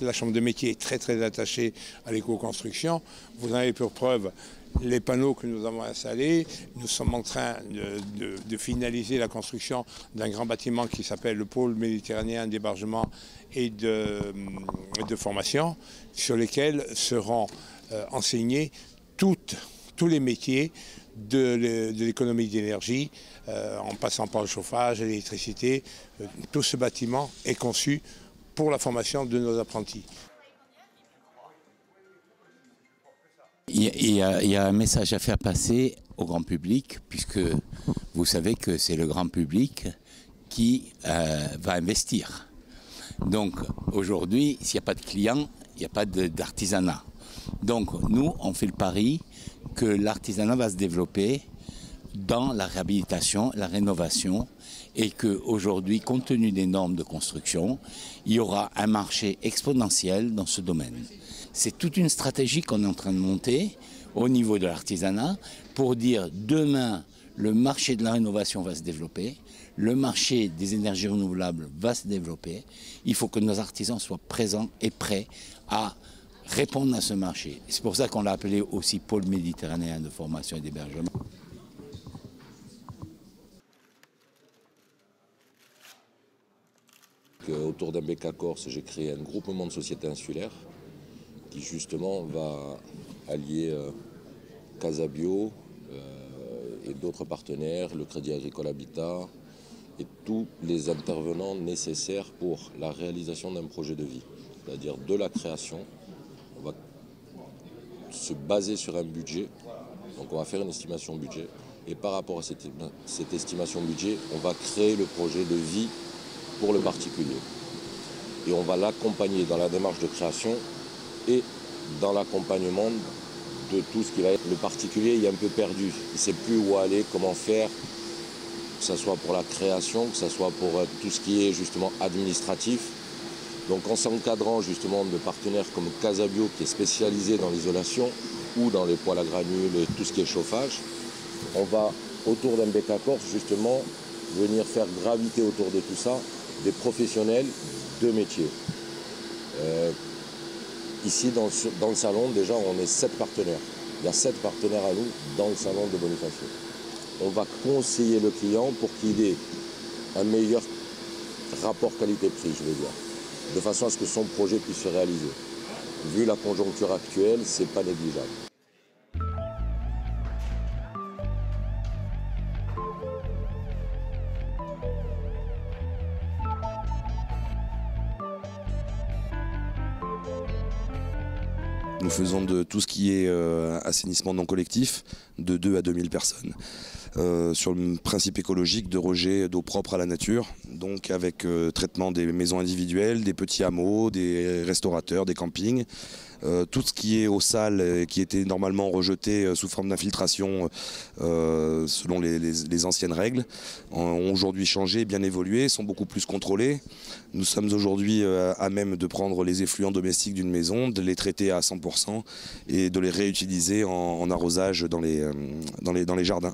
la Chambre de métier est très attachée à l'éco-construction. Vous en avez pour preuve les panneaux que nous avons installés. Nous sommes en train de finaliser la construction d'un grand bâtiment qui s'appelle le pôle méditerranéen d'hébergement et de formation, sur lesquels seront enseignés tous les métiers de l'économie d'énergie, en passant par le chauffage, l'électricité. Tout ce bâtiment est conçu pour la formation de nos apprentis. Il y a un message à faire passer au grand public, puisque vous savez que c'est le grand public qui va investir. Donc aujourd'hui, s'il n'y a pas de clients, il n'y a pas d'artisanat. Donc nous, on fait le pari que l'artisanat va se développer dans la réhabilitation, la rénovation, et qu'aujourd'hui, compte tenu des normes de construction, il y aura un marché exponentiel dans ce domaine. C'est toute une stratégie qu'on est en train de monter au niveau de l'artisanat pour dire demain, le marché de la rénovation va se développer, le marché des énergies renouvelables va se développer. Il faut que nos artisans soient présents et prêts à répondre à ce marché. C'est pour ça qu'on l'a appelé aussi pôle méditerranéen de formation et d'hébergement. Autour d'Ambeka Corse, j'ai créé un groupement de sociétés insulaires qui justement va allier Casabio et d'autres partenaires, le Crédit Agricole Habitat et tous les intervenants nécessaires pour la réalisation d'un projet de vie, c'est-à-dire de la création. On va se baser sur un budget, donc on va faire une estimation budget et par rapport à cette estimation budget, on va créer le projet de vie pour le particulier. Et on va l'accompagner dans la démarche de création et dans l'accompagnement de tout ce qui va être. Le particulier, il est un peu perdu. Il ne sait plus où aller, comment faire, que ce soit pour la création, que ce soit pour tout ce qui est justement administratif. Donc en s'encadrant justement de partenaires comme Casabio qui est spécialisé dans l'isolation ou dans les poêles à granules et tout ce qui est chauffage, on va autour d'Ambeka Corse justement venir faire graviter autour de tout ça des professionnels de métier. Ici dans le salon déjà on est 7 partenaires. Il y a 7 partenaires à nous dans le salon de Bonifacio. On va conseiller le client pour qu'il ait un meilleur rapport qualité-prix, je veux dire, de façon à ce que son projet puisse se réaliser. Vu la conjoncture actuelle, c'est pas négligeable. Nous faisons de tout ce qui est assainissement non collectif de 2 à 2000 personnes. Sur le principe écologique de rejet d'eau propre à la nature, donc avec traitement des maisons individuelles, des petits hameaux, des restaurateurs, des campings. Tout ce qui est aux salles qui était normalement rejeté sous forme d'infiltration selon les anciennes règles ont aujourd'hui changé, bien évolué, sont beaucoup plus contrôlés. Nous sommes aujourd'hui à même de prendre les effluents domestiques d'une maison, de les traiter à 100% et de les réutiliser en arrosage dans les jardins.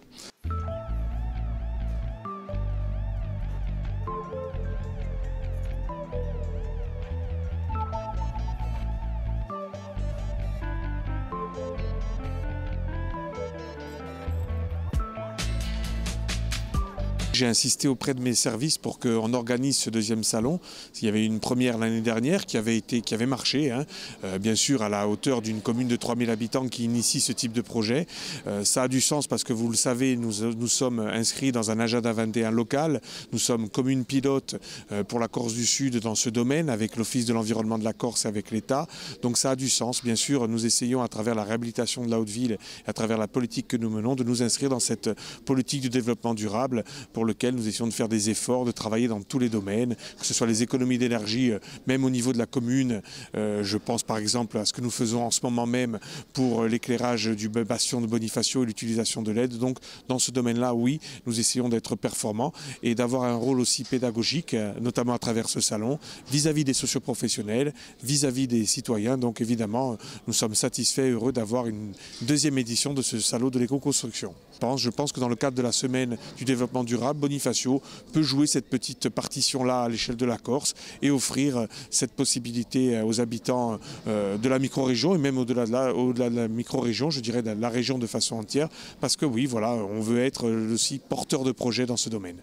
J'ai insisté auprès de mes services pour qu'on organise ce deuxième salon. Il y avait une première l'année dernière qui avait marché, hein. Bien sûr à la hauteur d'une commune de 3000 habitants qui initie ce type de projet. Ça a du sens parce que vous le savez, nous sommes inscrits dans un agenda 21 local. Nous sommes commune pilote pour la Corse du Sud dans ce domaine avec l'Office de l'environnement de la Corse et avec l'État. Donc ça a du sens. Bien sûr, nous essayons à travers la réhabilitation de la Haute-Ville et à travers la politique que nous menons de nous inscrire dans cette politique de développement durable pour lequel nous essayons de faire des efforts, de travailler dans tous les domaines, que ce soit les économies d'énergie, même au niveau de la commune. Je pense par exemple à ce que nous faisons en ce moment même pour l'éclairage du bastion de Bonifacio et l'utilisation de l'aide. Donc dans ce domaine-là, oui, nous essayons d'être performants et d'avoir un rôle aussi pédagogique, notamment à travers ce salon, vis-à-vis des socioprofessionnels, vis-à-vis des citoyens. Donc évidemment, nous sommes satisfaits et heureux d'avoir une deuxième édition de ce salon de l'éco-construction. Je pense que dans le cadre de la semaine du développement durable, Bonifacio peut jouer cette petite partition-là à l'échelle de la Corse et offrir cette possibilité aux habitants de la micro-région et même au-delà de la micro-région, je dirais de la région de façon entière, parce que oui, voilà, on veut être aussi porteur de projets dans ce domaine.